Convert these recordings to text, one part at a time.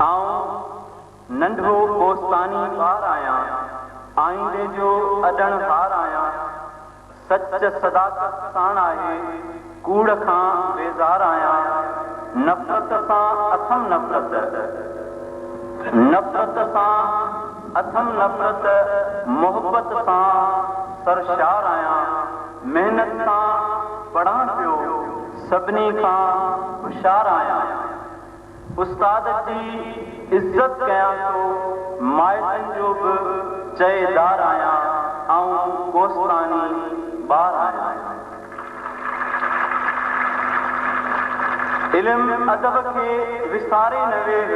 आऊं नंढो कोस्तानी ॿार आहियां, आईंदे जो अॾणहार आहियां। सच सदाकत साण आहे, कूड़ खां बेज़ार आहियां। नफ़रत सां अथम नफ़रत, नफ़रत सां अथम नफ़रत, मोहब्बत सां सरशार आहियां। महिनत सां पढ़ां पियो, सभिनी खां होशियार आहियां। उस्ताद जी इज़त कयां थो, माइटनि जो बि चएदार आहियां। आऊं कोस्तानी ॿार आहियां। इल्म अदब खे विसारे न वेह,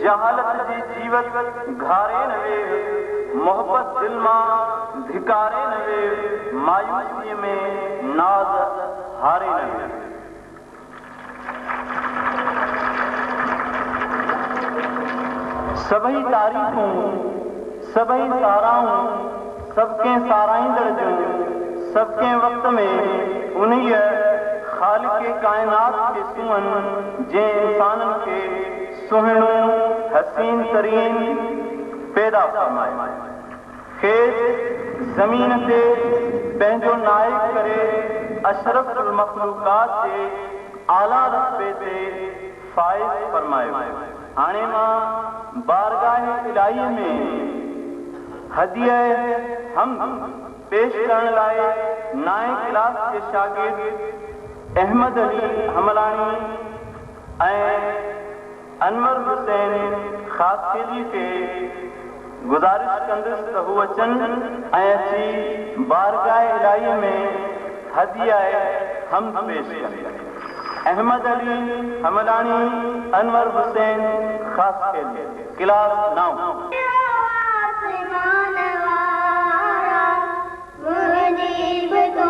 जहालत जी जीवत घारे न वेह। मोहब्बत दिल मां धिकारे न वेह, मायूसीअ में नाज़ हारे न वेह। सभई तारीफ़ूं, सभई साराऊं, सबके साराईंदड़ जूं, सबके वक़्त में उन्हीअ ख़ालिक़े काइनात खे सुअन, जंहिं इंसाननि खे सुहिणो हसीन तरीन पैदा फरमाए। खेसि ज़मीन ते पंहिंजो नाइब करे अशरफुल मख़लूक़ात जे आला रतबे ते फ़ाइज़ फरमायो। हाणे मां बारगाह इलाही में हदिया हमद पेश करण लाइ नाए क्लास जे शागिर्द अहमद अली हमलानी ऐं अनवर हुसैन ख़ासकेली खे गुज़ारिश कंदुसि त हू अचनि ऐं अची बारगाह इलाही में हदिया हमद पेश कनि। अहमद अली हमलानी, अनवर हुसैन ख़ासकेली, क्लास 9। तो